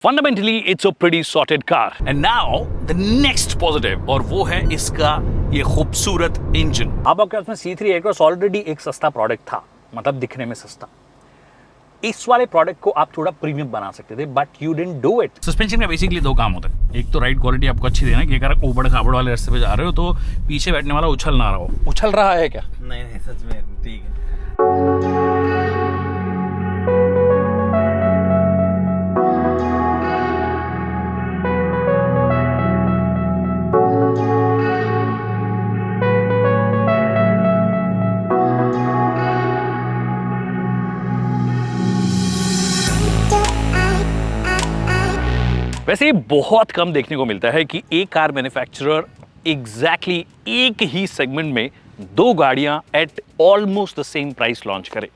Fundamentally it's a pretty sorted car. And now the next positive, और वो है इसका ये खूबसूरत इंजन। आपके पास में C3 एयरक्रॉस ऑलरेडी एक सस्ता प्रोडक्ट था, मतलब दिखने में सस्ता। इस वाले प्रोडक्ट को आप थोड़ा प्रीमियम बना सकते थे, but you didn't do it. Suspension का बेसिकली दो काम होता है, एक तो राइड क्वालिटी आपको अच्छी देना कि अगर ऊबड़ खाबड़ वाले रास्ते पे जा रहे हो तो पीछे बैठने वाला उछल ना रहा हो। उछल रहा है क्या? नहीं सच में ठीक है। वैसे ये बहुत कम देखने को मिलता है कि एक कार मैन्युफैक्चरर एग्जैक्टली एक ही सेगमेंट में दो गाड़ियां eight almost the same price launch करे,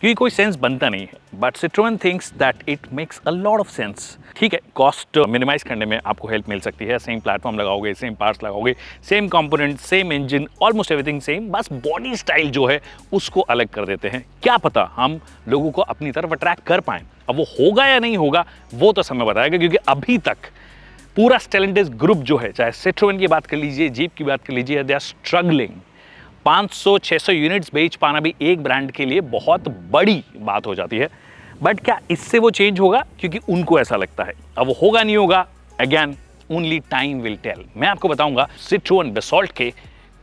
क्योंकि कोई सेंस बनता नहीं है। But Citroen thinks that it makes a lot of sense. ठीक है, कॉस्ट मिनिमाइज करने में आपको हेल्प मिल सकती है, सेम प्लेटफॉर्म लगाओगे, सेम पार्ट्स लगाओगे, same component, same engine, almost everything same, बस बॉडी स्टाइल जो है उसको अलग कर देते हैं। क्या पता हम लोगों को अपनी तरफ अट्रैक्ट कर पाएं। अब वो होगा या नहीं होगा वो तो समय बताएगा, क्योंकि अभी तक पूरा स्टेलेंटिस ग्रुप जो है, चाहे सिट्रोएन की बात कर लीजिए, जीप की बात कर लीजिए, दे आर स्ट्रगलिंग। 500-600 यूनिट्स बेच पाना भी एक ब्रांड के लिए बहुत बड़ी बात हो जाती है। बट क्या इससे वो चेंज होगा? क्योंकि उनको ऐसा लगता है। अब वो होगा नहीं होगा, again only time will tell. मैं आपको बताऊंगा सिट्रोएन बेसॉल्ट के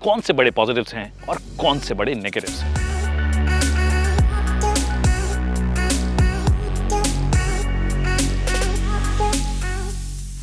कौन से बड़े पॉजिटिव्स हैं और कौन से बड़े नेगेटिव्स हैं।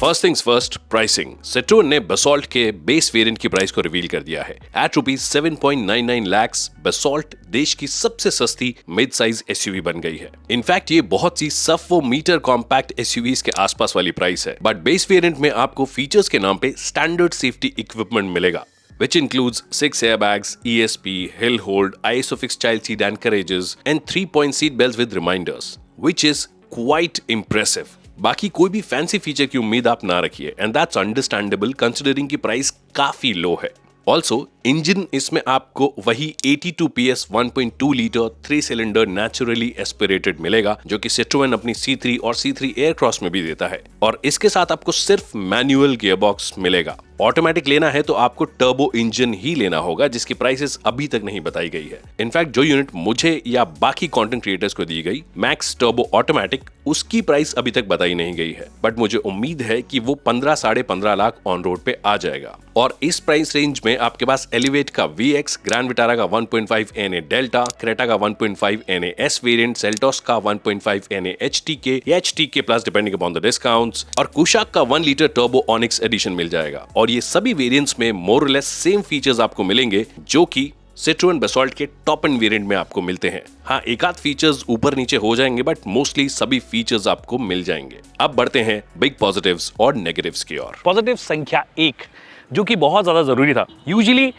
First things first, pricing. Citroen ने बेसॉल्ट के बेस वेरिएंट की प्राइस को रिवील कर दिया है। एट ₹7.99 लाख बेसॉल्ट देश की सबसे सस्ती मिड साइज एसयूवी बन गई है। इनफैक्ट ये बहुत सी सब 4 मीटर कॉम्पैक्ट एसयूवीज के आसपास वाली प्राइस है। बट बेस वेरिएंट में आपको फीचर्स के नाम पे स्टैंडर्ड सेफ्टी इक्विपमेंट मिलेगा, which includes 6 airbags, ESP, hill hold, ISOFIX child seat anchorages, and 3-point seat belts with reminders, which is quite impressive. बाकी कोई भी फैंसी फीचर की उम्मीद आप ना रखिए, एंड दैट्स अंडरस्टैंडेबल कंसिडरिंग की प्राइस काफी लो है। ऑल्सो इंजन इसमें आपको वही 82 PS 1.2 litre 3 cylinder naturally aspirated मिलेगा, जो कि सिट्रोएन अपनी C3 और C3 एयरक्रॉस में भी देता है। और इसके साथ आपको सिर्फ मैनुअल गियरबॉक्स मिलेगा। ऑटोमेटिक लेना है तो आपको टर्बो इंजन ही लेना होगा, जिसकी प्राइसेस अभी तक नहीं बताई गई है। इनफैक्ट जो यूनिट मुझे या बाकी कंटेंट क्रिएटर्स को दी गई, मैक्स टर्बो ऑटोमेटिक, उसकी प्राइस अभी तक बताई नहीं गई है। बट मुझे उम्मीद है कि वो 15-15.5 लाख ऑन रोड पे आ जाएगा। और इस प्राइस रेंज में आपके पास एलिवेट का VX, ग्रैंड विटारा का 1.5 NA डेल्टा, क्रेटा का 1.5 NA S वेरिएंट, सेल्टोस का 1.5 NA HTK या HTK plus depending upon the discounts, और कुशाक का 1 लीटर टर्बो ऑनिक्स एडिशन मिल जाएगा। और ये सभी वेरिएंट्स में मोर और लेस सेम फीचर्स आपको मिलेंगे, जो कि सिट्रोएन बेसॉल्ट के टॉप एंड वेरिएंट में आपको मिलते हैं। हाँ, एक आध फीचर्स ऊपर नीचे हो जाएंगे, बट मोस्टली सभी फीचर्स आपको मिल जाएंगे। अब बढ़ते हैं बिग पॉजिटिव्स और नेगेटिव्स की ओर। पॉजिटिव संख्या 1, जो कि बहुत ज्यादा जरूरी था। यूजुअली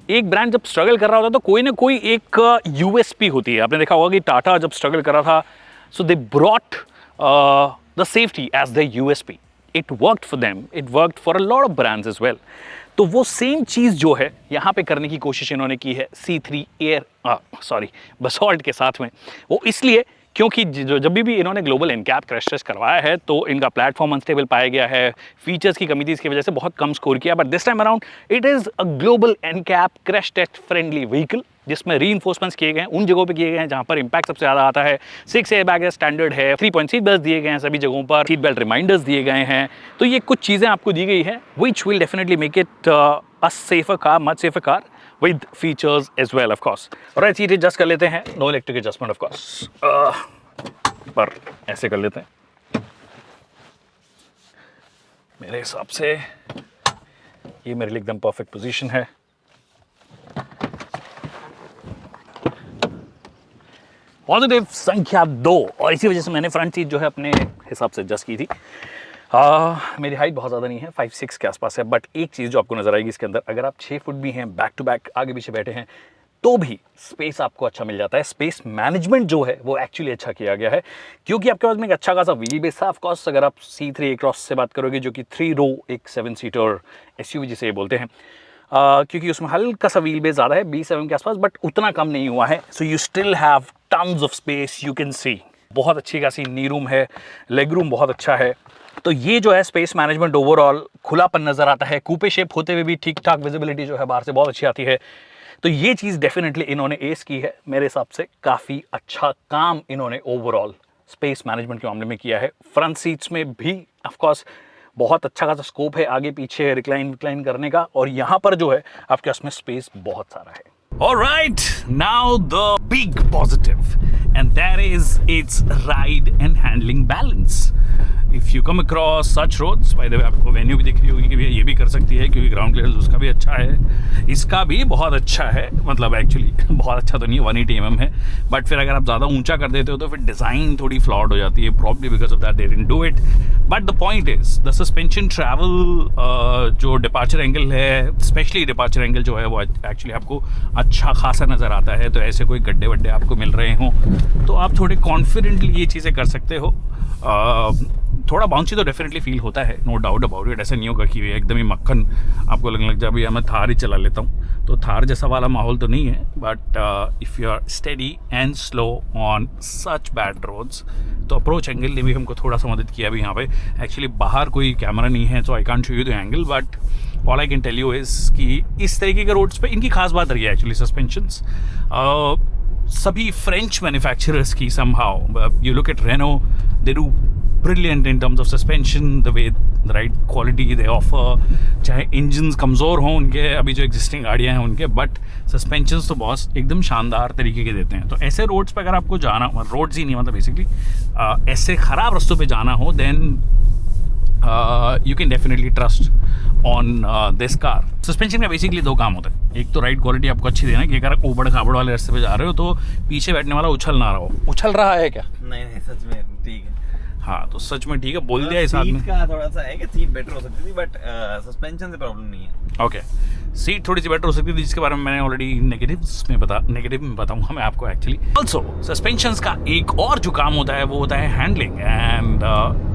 एक ब्रांड जब स्ट्रगल कर रहा होता है तो कोई ना कोई एक USP होती है। आपने देखा होगा कि टाटा जब स्ट्रगल कर रहा था, so they brought the safety as the USP. It worked for them. It worked for a lot of brands as well. तो वो सेम चीज़ जो है यहाँ पे करने की कोशिश इन्होंने की है C3 बेसॉल्ट के साथ में। वो इसलिए क्योंकि जब भी इन्होंने ग्लोबल एनकैप क्रैश टेस्ट करवाया है तो इनका प्लेटफॉर्म अनस्टेबल पाया गया है, फीचर्स की कमी थी, इसकी वजह से बहुत कम स्कोर किया। But this time around it is a global NCAP crash test friendly vehicle, जिसमें रीइंफोर्समेंट्स किए गए हैं उन जगहों पे किए गए हैं जहां पर इंपैक्ट सबसे ज़्यादा आता है। 6 एयरबैग स्टैंडर्ड है, 3-point सीट बेल्ट दिए गए हैं सभी जगहों पर, सीट बेल्ट रिमाइंडर्स दिए गए हैं। तो ये कुछ चीज़ें आपको दी गई है which will definitely make it a safer car, much safer car with features as well of course. Right, seat adjust कर लेते हैं, no electric adjustment of course, पर ऐसे कर लेते हैं। मेरे हिसाब से ये मेरे लिए एकदम परफेक्ट पोजीशन है। पॉजिटिव संख्या 2, और इसी वजह से मैंने फ्रंट सीट जो है अपने हिसाब से एडजस्ट की थी। मेरी हाइट बहुत ज़्यादा नहीं है, 5'6" के आसपास है। बट एक चीज़ जो आपको नजर आएगी इसके अंदर, अगर आप 6 फुट भी हैं, बैक टू बैक आगे पीछे बैठे हैं, तो भी स्पेस आपको अच्छा मिल जाता है। स्पेस मैनेजमेंट जो है वो एक्चुअली अच्छा किया गया है, क्योंकि आपके पास में एक अच्छा खासा व्हील बेस था। ऑफकोर्स अगर आप C3 एयरक्रॉस से बात करोगे, जो कि 3 रो एक 7 सीटर SUV जिसे बोलते हैं, क्योंकि उसमें हल्का सा व्हील बेस ज़्यादा है, B7 के आसपास, बट उतना कम नहीं हुआ है। So you still have tons of space, you can see. बहुत अच्छी खासी नी रूम है, लेग रूम बहुत अच्छा है। तो ये जो है स्पेस मैनेजमेंट ओवरऑल खुलापन नज़र आता है, कूपे शेप होते हुए भी ठीक ठाक विजिबिलिटी जो है बाहर से बहुत अच्छी आती है। तो ये चीज़ डेफिनेटली इन्होंने एस की है, मेरे हिसाब से काफ़ी अच्छा काम इन्होंने ओवरऑल स्पेस मैनेजमेंट के मामले में किया है। फ्रंट सीट्स में भी ऑफ कोर्स बहुत अच्छा खासा स्कोप है आगे पीछे रिक्लाइन करने का, और यहाँ पर जो है आपके पास में स्पेस बहुत सारा है। Alright, now the big positive, and that is its ride and handling balance. If you come across such roads, by the way आपको वेन्यू भी दिख रही होगी कि भैया ये भी कर सकती है, क्योंकि ग्राउंड क्लियरेंस उसका भी अच्छा है, इसका भी बहुत अच्छा है। मतलब एक्चुअली बहुत अच्छा तो नहीं, 180 mm है, बट फिर अगर आप ज़्यादा ऊंचा कर देते हो तो फिर डिज़ाइन थोड़ी फ्लॉड हो जाती है, probably because of that they didn't do it. But the point is the suspension travel, जो डिपार्चर एंगल है, स्पेशली डिपार्चर एंगल जो है वो एक्चुअली आपको अच्छा खासा नज़र आता है। तो ऐसे कोई गड्ढे वड्ढे आपको मिल रहे हों तो आप थोड़े कॉन्फिडेंटली ये चीज़ें कर सकते हो। थोड़ा बाउंसी तो डेफिनेटली फील होता है, नो डाउट अबाउट इट। ऐसा नहीं होगा कि एकदम ही मक्खन आपको लगने लग जाए भैया मैं थार ही चला लेता हूँ, तो थार जैसा वाला माहौल तो नहीं है। But if you are steady and slow on such bad roads, तो अप्रोच एंगल ने भी हमको थोड़ा सा मदद किया। अभी यहाँ पे एक्चुअली बाहर कोई कैमरा नहीं है, तो I can't show you the angle, but all I can tell you is कि इस तरीके के रोड्स पे इनकी खास बात रही है एक्चुअली सस्पेंशंस। सभी फ्रेंच मैन्युफैक्चरर्स की somehow, you look at Renault, they do brilliant in terms of suspension, the way the right quality they offer, चाहे इंजन्स कमज़ोर हों उनके, अभी जो एग्जिस्टिंग गाड़ियाँ हैं उनके, बट सस्पेंशंस तो बहुत एकदम शानदार तरीके के देते हैं। तो ऐसे रोड्स पे अगर आपको जाना, रोड्स ही नहीं मतलब बेसिकली ऐसे ख़राब रास्तों पे जाना हो, then you can definitely trust on this car। Suspension का बेसिकली दो काम होता है, एक तो राइड क्वालिटी आपको अच्छी देना कि अगर ऊबड़ खाबड़ वाले रास्ते पे जा रहे हो तो पीछे बैठने वाला उछल ना रहा हो। उछल रहा है क्या? नहीं सच में ठीक है। हाँ तो सच में ठीक है, बोल दिया इस आदमी का थोड़ा सा है कि सीट बेटर हो सकती थी, बट सस्पेंशन से प्रॉब्लम नहीं है। ओके, सीट थोड़ी सी बेटर हो सकती थी, जिसके बारे में मैंने ऑलरेडी नेगेटिव में बताऊंगा मैं आपको एक्चुअली। ऑल्सो सस्पेंशंस का एक और जो काम होता है वो होता है handling, and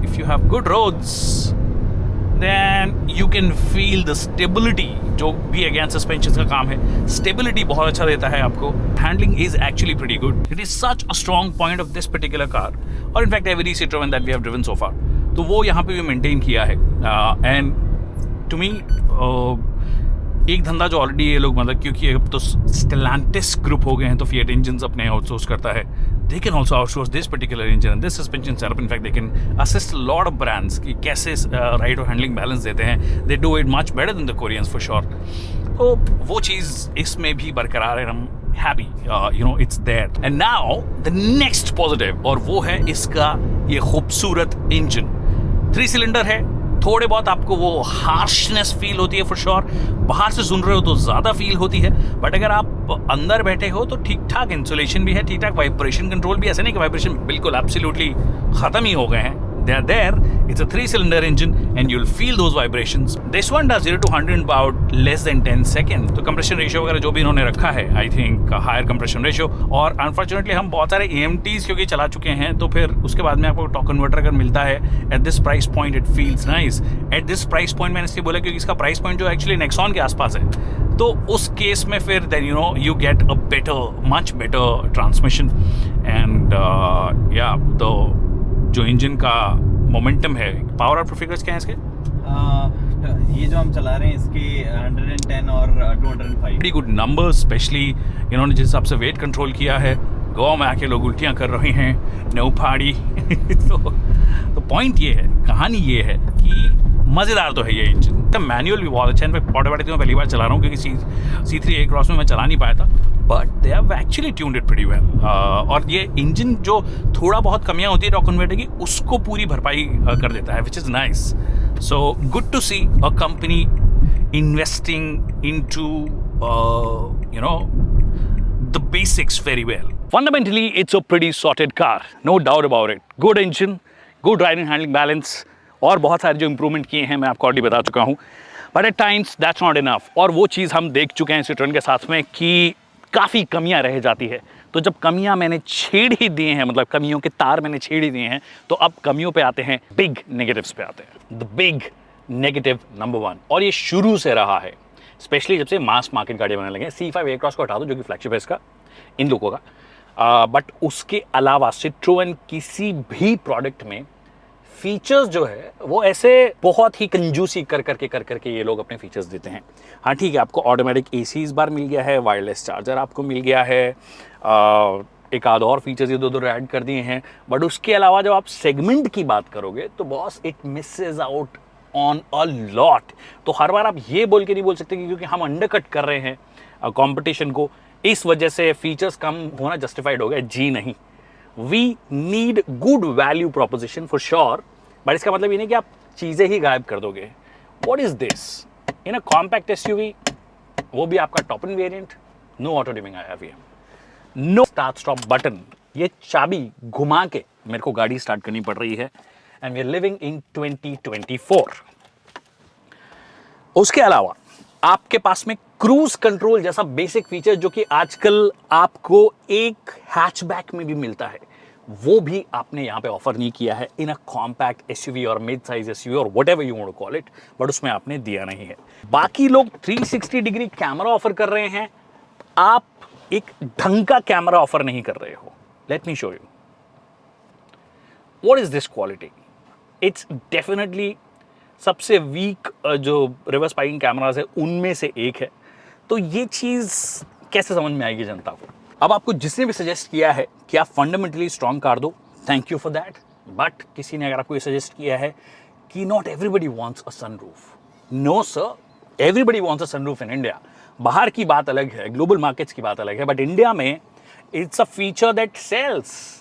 if you have good roads then you can feel the stability, जो भी अगेन सस्पेंशन का काम है, स्टेबिलिटी बहुत अच्छा देता है आपको। Handling is actually pretty good, it is such a strong point of this particular car, और in fact every Citroen that we have driven so far, तो वो यहाँ पे भी मेंटेन किया है। एंड टू मी एक धंधा जो ऑलरेडी ये लोग, मतलब क्योंकि अब तो स्टेलांटिस ग्रुप हो गए हैं तो फिएट इंजन्स अपने आउटसोर्स करता है, they can also outsource this particular engine and this suspension setup. In fact they can assist lot of brands कि कैसे राइड और हैंडलिंग बैलेंस देते हैं, they do it much better than the Koreans for sure. तो वो चीज़ इसमें भी बरकरार है, हम happy, you know it's there. And now the next positive, और वो है इसका ये खूबसूरत इंजन। 3 सिलेंडर है, थोड़े बहुत आपको वो हार्शनेस फील होती है फॉर श्योर, बाहर से सुन रहे हो तो ज़्यादा फील होती है, बट अगर आप अंदर बैठे हो तो ठीक ठाक इंसुलेशन भी है, ठीक ठाक वाइब्रेशन कंट्रोल भी, ऐसा नहीं कि वाइब्रेशन बिल्कुल एब्सोल्युटली ख़त्म ही हो गए हैं। They are there. It's a 3-cylinder engine and you'll feel those vibrations. This one does 0 to 100 in about less than 10 seconds. तो कंप्रेशन रेशियो वगैरह जो भी इन्होंने रखा है, I think higher compression ratio, और अनफॉर्चुनेटली हम बहुत सारे AMTs क्योंकि चला चुके हैं, तो फिर उसके बाद में आपको टॉर्क कन्वर्टर अगर मिलता है at this price point, it feels nice. At this price point मैंने इसलिए बोला क्योंकि इसका प्राइस पॉइंट जो एक्चुअली नेक्सॉन के आसपास है, तो उस केस में फिर then you know you get a better, much better transmission, and या तो जो इंजन का मोमेंटम है, पावर आउटपुट फिगर्स क्या है इसके? ये जो हम चला रहे हैं इसके 110 और 205 वेरी गुड नंबर, स्पेशली इन्होंने जिस हिसाब से वेट कंट्रोल किया है, गोवा में आके लोग उल्टियाँ कर रहे हैं, नौफाड़ी तो पॉइंट ये है, कहानी ये है कि मज़ेदार तो है ये इंजन। मैनुअल भी बहुत अच्छा है, इनफैक्ट ऑटोमेटिक मैं पहली बार चला रहा हूँ क्योंकि C3 A क्रॉस में मैं चला नहीं पाया था, but they have actually tuned it pretty well. और ये इंजन जो थोड़ा बहुत कमियां होती है टॉर्क कन्वर्टर की, उसको पूरी भरपाई कर देता है, which is nice. So good to see a company investing into you know the basics very well. Fundamentally it's a pretty sorted car, no doubt about it. Good engine, good riding handling balance, और बहुत सारे जो improvement किए हैं मैं आपको already बता चुका हूँ, but at times that's not enough. और वो चीज़ हम देख चुके हैं Citroen के साथ में कि काफ़ी कमियां रह जाती है। तो जब कमियां मैंने छेड़ ही दिए हैं, मतलब कमियों के तार मैंने छेड़ ही दिए हैं, तो अब कमियों पे आते हैं, बिग नेगेटिव्स पे आते हैं। द बिग नेगेटिव नंबर 1, और ये शुरू से रहा है, स्पेशली जब से मास मार्केट गाड़ियाँ बनने लगे हैं। C5 A क्रॉस को हटा दो जो कि फ्लैगशिप है इसका, इन लोगों का, बट उसके अलावा सिट्रोएन किसी भी प्रोडक्ट में फीचर्स जो है वो ऐसे बहुत ही कंजूसी कर करके ये लोग अपने फीचर्स देते हैं। हाँ ठीक है, आपको ऑटोमेटिक एसी इस बार मिल गया है, वायरलेस चार्जर आपको मिल गया है, एक आध और फीचर्स इधर उधर ऐड कर दिए हैं, बट उसके अलावा जब आप सेगमेंट की बात करोगे तो boss it Mrs out on a lot. तो हर बार आप ये बोल के नहीं बोल सकते कि क्योंकि हम अंडरकट कर रहे हैं कंपटीशन को, इस वजह से फीचर्स कम होना जस्टिफाइड हो गया। जी नहीं, we need good value proposition for sure, but इसका मतलब ये नहीं कि आप चीजें ही गायब कर दोगे। What is this in a compact SUV, वो भी आपका top end variant, no auto dimming IRVM, no start stop button, ये चाबी घुमा के मेरे को गाड़ी स्टार्ट करनी पड़ रही है, and we are living in 2024। उसके अलावा आपके पास में क्रूज कंट्रोल जैसा बेसिक फीचर जो कि आजकल आपको एक हैचबैक में भी मिलता है, वो भी आपने यहां पे ऑफर नहीं किया है इन अ कॉम्पैक्ट एसयूवी और मिड साइज एसयूवी और whatever you want to call it, but उसमें आपने दिया नहीं है। बाकी लोग 360 डिग्री कैमरा ऑफर कर रहे हैं, आप एक ढंग का कैमरा ऑफर नहीं कर रहे हो। Let me show you what is this quality. It's definitely सबसे वीक जो रिवर्स पाइंग कैमराज है उनमें से एक है। तो ये चीज कैसे समझ में आएगी जनता को। अब आपको जिसने भी सजेस्ट किया है कि आप फंडामेंटली स्ट्रॉन्ग कार दो, thank you for that, but किसी ने अगर आपको ये सजेस्ट किया है कि not everybody wants a sunroof, no sir, everybody wants a sunroof in India. बाहर की बात अलग है, ग्लोबल मार्केट्स की बात अलग है, बट इंडिया में it's a feature that sells,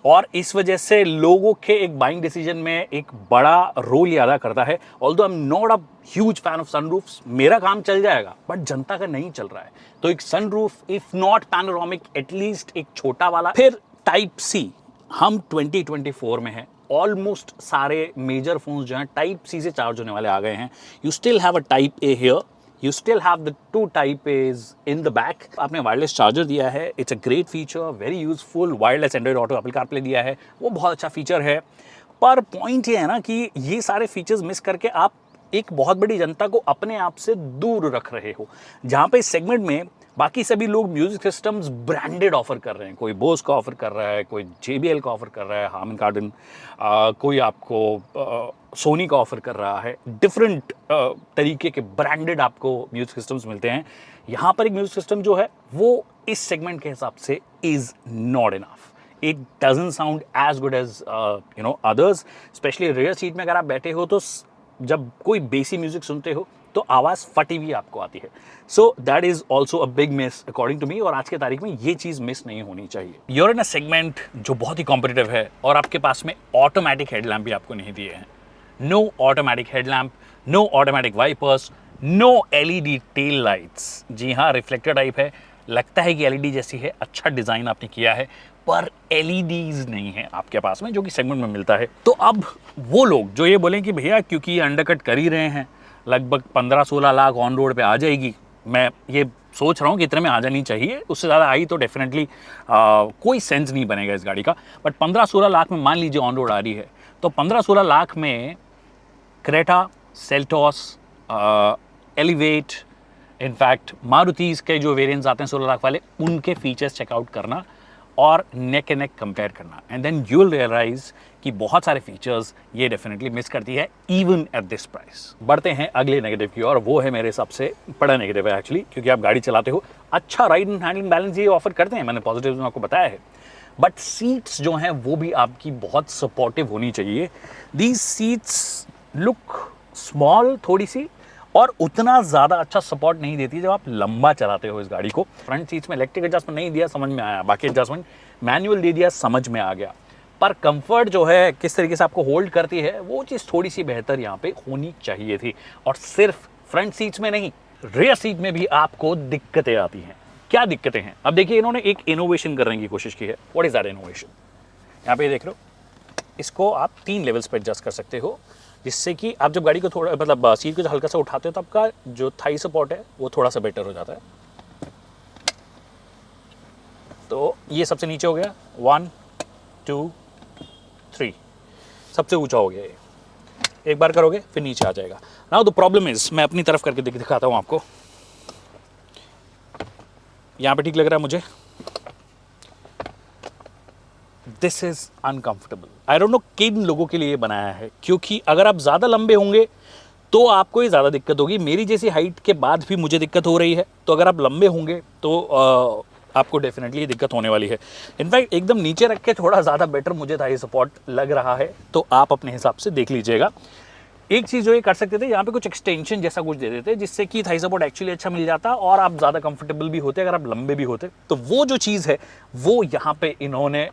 और इस वजह से लोगों के एक बाइंग डिसीजन में एक बड़ा रोल अदा करता है। Although I am not a huge fan of sunroofs, मेरा काम चल जाएगा बट जनता का नहीं चल रहा है, तो एक sunroof if not panoramic at least एक छोटा वाला। फिर टाइप सी, हम 2024 में हैं, ऑलमोस्ट सारे मेजर फोन्स जो हैं टाइप सी से चार्ज होने वाले आ गए हैं। You still have a type A here, you still have the 2 type A's in the back। आपने वायरलेस चार्जर दिया है, it's a great feature, very useful. Wireless Android auto Apple CarPlay दिया है, वो बहुत अच्छा फीचर है। पर पॉइंट ये है ना कि ये सारे फीचर्स मिस करके आप एक बहुत बड़ी जनता को अपने आप से दूर रख रहे हो, जहाँ पे इस सेगमेंट में बाकी सभी लोग म्यूजिक सिस्टम्स ब्रांडेड ऑफर कर रहे हैं। कोई बोस का ऑफर कर रहा है, कोई JBL का ऑफर कर रहा है, हार्मन कार्डन, कोई आपको सोनी का ऑफर कर रहा है। डिफरेंट तरीके के ब्रांडेड आपको म्यूजिक सिस्टम्स मिलते हैं। यहाँ पर एक म्यूजिक सिस्टम जो है वो इस सेगमेंट के हिसाब से is not enough. It doesn't sound as good as others. Specially rear seat में अगर आप बैठे हो तो जब कोई बेसी म्यूजिक सुनते हो तो आवाज़ फटी हुई आपको आती है। So that is also a big miss according to me, और आज के तारीख में ये चीज़ मिस नहीं होनी चाहिए। यूर इन अ सेगमेंट जो बहुत ही कॉम्पिटिटिव है और आपके पास में ऑटोमेटिक हेडलैम्प भी आपको नहीं दिए हैं। No automatic headlamp, no automatic wipers, no LED tail lights. जी हाँ, रिफ्लेक्टर टाइप है, लगता है कि LED जैसी है, अच्छा डिज़ाइन आपने किया है, पर LEDs नहीं है आपके पास में जो कि सेगमेंट में मिलता है। तो अब वो लोग जो ये बोलें कि भैया क्योंकि ये अंडरकट कर ही रहे हैं, लगभग 15-16 लाख ऑन रोड पे आ जाएगी, मैं ये सोच रहा हूँ कि इतने में आ जानी चाहिए, उससे ज़्यादा आई तो डेफिनेटली कोई सेंस नहीं बनेगा इस गाड़ी का। बट 15-16 लाख में मान लीजिए ऑन रोड आ रही है, तो 15-16 लाख में क्रेटा, सेल्टॉस, एलिवेट, इनफैक्ट मारुतिस के जो वेरिएंट्स आते हैं 16 लाख वाले, उनके फीचर्स चेकआउट करना और नेक एंड नेक कंपेयर करना, and then you will realise कि बहुत सारे फीचर्स ये डेफिनेटली मिस करती है इवन एट दिस प्राइस। बढ़ते हैं अगले नेगेटिव की ओर, वो है मेरे हिसाब से बड़ा नेगेटिव है एक्चुअली, क्योंकि आप गाड़ी चलाते हो, अच्छा राइड एंड हैंडलिंग बैलेंस ये ऑफर करते हैं, मैंने पॉजिटिव में आपको बताया है, बट सीट्स जो हैं वो भी आपकी बहुत सपोर्टिव होनी चाहिए। दीज सीट्स लुक स्मॉल थोड़ी सी, और उतना ज़्यादा अच्छा सपोर्ट नहीं देती जब आप लंबा चलाते हो इस गाड़ी को। फ्रंट सीट्स में इलेक्ट्रिक एडजस्टमेंट नहीं दिया, समझ में आया, बाकी एडजस्टमेंट मैनुअल दे दिया, समझ में आ गया, पर कंफर्ट जो है किस तरीके से आपको होल्ड करती है वो चीज़ थोड़ी सी बेहतर यहाँ पे होनी चाहिए थी। और सिर्फ फ्रंट सीट्स में नहीं, रेयर सीट में भी आपको दिक्कतें आती हैं। क्या दिक्कतें हैं? अब देखिए, इन्होंने एक इनोवेशन करने की कोशिश की है। What is that innovation? यहाँ पे देख लो, इसको आप 3 लेवल्स पर एडजस्ट कर सकते हो, जिससे कि आप जब गाड़ी को थोड़ा मतलब सीट को हल्का सा उठाते हो तो आपका जो थाई सपोर्ट है वो थोड़ा सा बेटर हो जाता है। तो ये सबसे नीचे हो गया, 1 2 3, सबसे ऊंचा हो गया ये। एक बार करोगे फिर नीचे आ जाएगा। नाउ द प्रॉब्लम इज, मैं अपनी तरफ करके दिखाता हूँ आपको। यहाँ पे ठीक लग रहा है मुझे, this is uncomfortable. I don't know किन लोगों के लिए ये बनाया है, क्योंकि अगर आप ज़्यादा लंबे होंगे तो आपको ये ज़्यादा दिक्कत होगी। मेरी जैसी हाइट के बाद भी मुझे दिक्कत हो रही है, तो अगर आप लंबे होंगे तो आपको डेफिनेटली दिक्कत होने वाली है। इनफैक्ट एकदम नीचे रख के थोड़ा ज़्यादा बेटर मुझे थाई सपोर्ट लग रहा है, तो आप अपने हिसाब से देख लीजिएगा। एक चीज़ जो ये कर सकते थे, यहाँ पे कुछ एक्सटेंशन जैसा कुछ दे देते, जिससे कि थाई सपोर्ट एक्चुअली अच्छा मिल जाता और आप ज़्यादा कंफर्टेबल भी होते अगर आप लंबे भी होते। तो वो जो चीज़ है वो यहाँ पे इन्होंने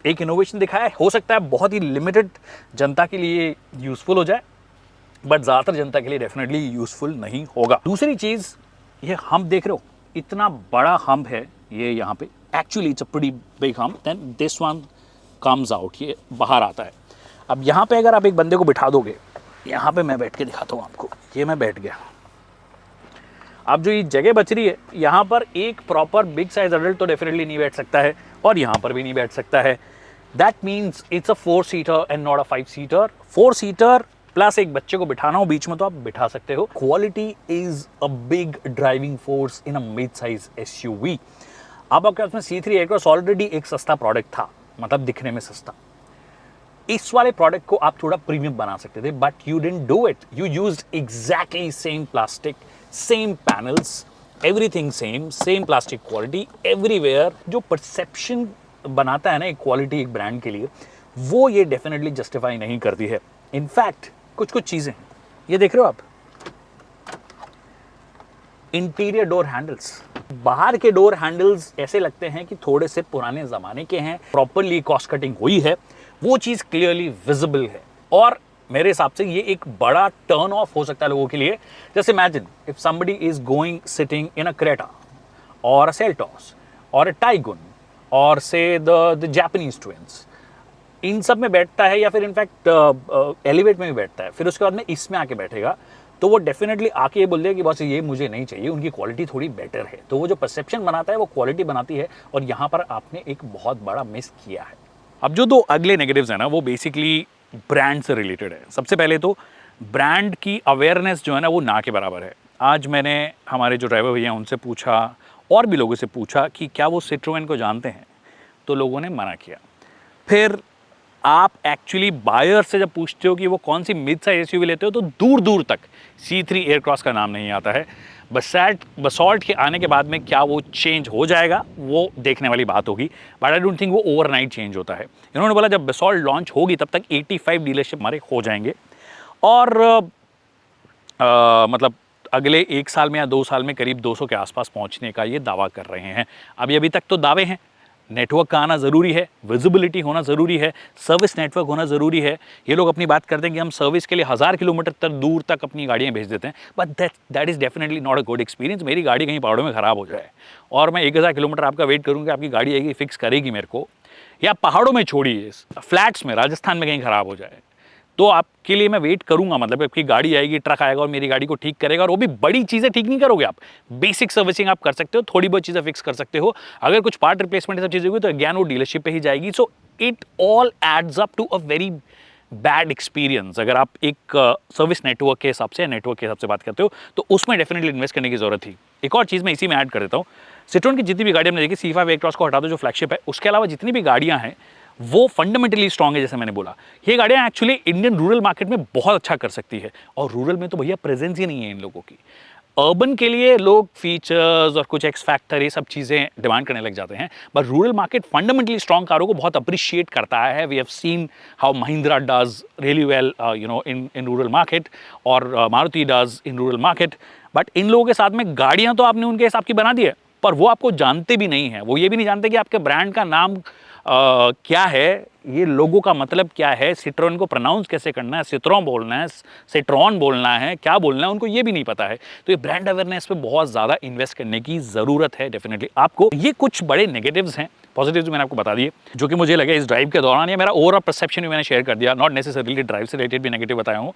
एक इनोवेशन दिखाया है। हो सकता है बहुत ही लिमिटेड जनता के लिए यूज़फुल हो जाए, बट ज़्यादातर जनता के लिए डेफिनेटली यूज़फुल नहीं होगा। दूसरी चीज़, ये हम्प देख रहे हो, इतना बड़ा हम्प है ये यहाँ पे। Actually it's a pretty big hump, then this one comes out, ये बाहर आता है। अब यहाँ पे अगर आप एक बंदे को बिठा दोगे, यहाँ पे मैं बैठ के दिखाता हूँ आपको, ये मैं बैठ गया। अब जो ये जगह बच रही है, यहाँ पर एक प्रॉपर बिग साइज अडल्ट तो डेफिनेटली नहीं बैठ सकता है, और यहाँ पर भी नहीं बैठ सकता है। That means it's a 4 seater and not a 5 seater. 4 seater plus एक बच्चे को बिठाना हो बीच में तो आप बिठा सकते हो। Quality is a big driving force in a mid size SUV. अब आपके पास में C3 एयरक्रॉस ऑलरेडी एक सस्ता प्रोडक्ट था, मतलब दिखने में सस्ता। इस वाले प्रोडक्ट को आप थोड़ा प्रीमियम बना सकते थे, but you didn't do it. You used exactly same plastic, same panels, everything same, same plastic quality everywhere. जो परसेप्शन बनाता है ना एक क्वालिटी एक ब्रांड के लिए, वो ये डेफिनेटली जस्टिफाई नहीं करती है। इनफैक्ट कुछ कुछ चीजें, ये देख रहे हो आप, इंटीरियर डोर हैंडल्स, बाहर के डोर हैंडल्स ऐसे लगते हैं कि थोड़े से पुराने जमाने के हैं, प्रॉपरली कॉस्ट कटिंग हुई है, वो चीज क्लियरली विजिबल है। और मेरे हिसाब से ये एक बड़ा टर्न ऑफ हो सकता है लोगों के लिए। जैसे imagine if somebody is going sitting in a Creta और अ सेल्टॉस और अ टाइगुन और से द जापानीज ट्विंस, इन सब में बैठता है, या फिर इनफैक्ट एलिवेट में भी बैठता है, फिर उसके बाद में इसमें आके बैठेगा, तो वो डेफिनेटली आके ये बोल देगा कि बस ये मुझे नहीं चाहिए, उनकी क्वालिटी थोड़ी बेटर है। तो वो जो परसेप्शन बनाता है वो क्वालिटी बनाती है, और यहाँ पर आपने एक बहुत बड़ा मिस किया है। अब जो दो अगले नेगेटिव्स हैं ना, वो बेसिकली ब्रांड से रिलेटेड है। सबसे पहले तो ब्रांड की अवेयरनेस जो है ना वो ना के बराबर है। आज मैंने हमारे जो ड्राइवर भैया उनसे पूछा, और भी लोगों से पूछा कि क्या वो सिट्रोएन को जानते हैं, तो लोगों ने मना किया। फिर आप एक्चुअली बायर से जब पूछते हो कि वो कौन सी मिड साइज एसयूवी लेते हो, तो दूर दूर तक C3 एयरक्रॉस का नाम नहीं आता है। बसॉल्ट के आने के बाद में क्या वो चेंज हो जाएगा, वो देखने वाली बात होगी, बट आई डोंट थिंक वो ओवरनाइट चेंज होता है। इन्होंने बोला जब बसॉल्ट लॉन्च होगी तब तक 85 डीलरशिप हमारे हो जाएंगे, और मतलब अगले 1 साल में या 2 साल में करीब 200 के आसपास पहुंचने का ये दावा कर रहे हैं। अभी तक तो दावे हैं। नेटवर्क का आना ज़रूरी है, विजिबिलिटी होना ज़रूरी है, सर्विस नेटवर्क होना ज़रूरी है। ये लोग अपनी बात करते हैं कि हम सर्विस के लिए 1000 किलोमीटर तक दूर तक अपनी गाड़ियाँ भेज देते हैं, but that is definitely not a good experience. मेरी गाड़ी कहीं पहाड़ों में ख़राब हो जाए और मैं 1000 किलोमीटर आपका वेट करूँगा, आपकी गाड़ी आएगी फिक्स करेगी मेरे को, या पहाड़ों में छोड़िए, फ्लैट्स में राजस्थान में कहीं ख़राब हो जाए, तो आपके लिए मैं वेट करूंगा। मतलब आपकी गाड़ी आएगी, ट्रक आएगा और मेरी गाड़ी को ठीक करेगा, और वो भी बड़ी चीज़ें ठीक नहीं करोगे आप, बेसिक सर्विसिंग आप कर सकते हो, थोड़ी बहुत चीज़ें फिक्स कर सकते हो। अगर कुछ पार्ट रिप्लेसमेंट सब चीज़ें हुई तो अगेन वो डीलरशिप पे ही जाएगी। So it all adds up to a very bad experience. अगर आप एक सर्विस नेटवर्क के हिसाब से, नेटवर्क के हिसाब से बात करते हो, तो उसमें डेफिनेटली इन्वेस्ट करने की जरूरत थी। एक और चीज़ मैं इसी में ऐड कर देता हूँ, सिट्रोन की जितनी भी गाड़ी हमने देखी, C5 एयरक्रॉस को हटा दो जो फ्लैगशिप है, उसके अलावा जितनी भी गाड़ियाँ हैं वो फंडामेंटली स्ट्रांग है। जैसे मैंने बोला, ये गाड़ियाँ एक्चुअली इंडियन रूरल मार्केट में बहुत अच्छा कर सकती है, और रूरल में तो भैया प्रेजेंस ही नहीं है इन लोगों की। अर्बन के लिए लोग फीचर्स और कुछ एक्स फैक्टर ये सब चीज़ें डिमांड करने लग जाते हैं, but rural market fundamentally strong कारों को बहुत अप्रिशिएट करता है। We have seen how Mahindra does really well in rural market, और Maruti does in rural market. But इन लोगों के साथ में गाड़ियाँ तो आपने उनके हिसाब की बना दी है, पर वो आपको जानते भी नहीं हैं। वो ये भी नहीं जानते कि आपके ब्रांड का नाम क्या है, ये लोगों का मतलब क्या है, सिट्रोन को प्रोनाउंस कैसे करना है, सिट्रॉन बोलना है, सिट्रॉन बोलना है, क्या बोलना है, उनको ये भी नहीं पता है। तो ये ब्रांड अवेयरनेस पे बहुत ज़्यादा इन्वेस्ट करने की ज़रूरत है डेफिनेटली आपको। ये कुछ बड़े नेगेटिव्स हैं, पॉजिटिव्स मैंने आपको बता दिए जो कि मुझे लगे इस ड्राइव के दौरान, या मेरा ओवरऑल परसेप्शन भी मैंने शेयर कर दिया। नॉट नेसेसरीली ड्राइव से रिलेटेड भी नेगेटिव बताया हूँ,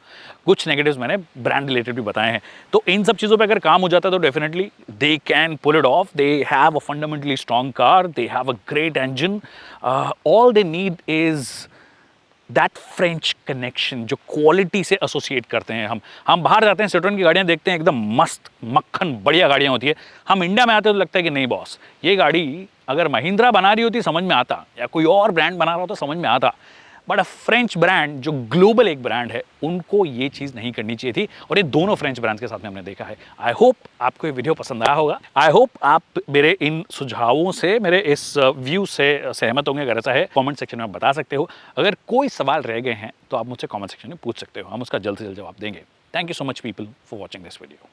कुछ नेगेटिव्स मैंने ब्रांड रिलेटेड भी बताए हैं। तो इन सब चीज़ों पे अगर काम हो जाता है तो definitely they can pull it off. They have a fundamentally strong car, they have a great engine, all they need is that French connection जो क्वालिटी से एसोसिएट करते हैं हम बाहर जाते हैं, सिट्रोन की गाड़ियाँ देखते हैं, एकदम मस्त मक्खन बढ़िया गाड़ियाँ होती है। हम इंडिया में आते तो लगता है कि नहीं बॉस, ये गाड़ी अगर महिंद्रा बना रही होती समझ में आता, या कोई और ब्रांड बना रहा होता समझ में आता, बट अ फ्रेंच ब्रांड जो ग्लोबल एक ब्रांड है, उनको ये चीज़ नहीं करनी चाहिए थी, और ये दोनों फ्रेंच ब्रांड्स के साथ में हमने देखा है। आई होप आपको ये वीडियो पसंद आया होगा। आई होप आप मेरे इन सुझावों से, मेरे इस व्यू से सहमत होंगे। अगर ऐसा है कमेंट सेक्शन में बता सकते हो। अगर कोई सवाल रह गए हैं तो आप मुझसे कमेंट सेक्शन में पूछ सकते हो, हम उसका जल्द से जल्द जवाब देंगे। Thank you so much people for watching this video.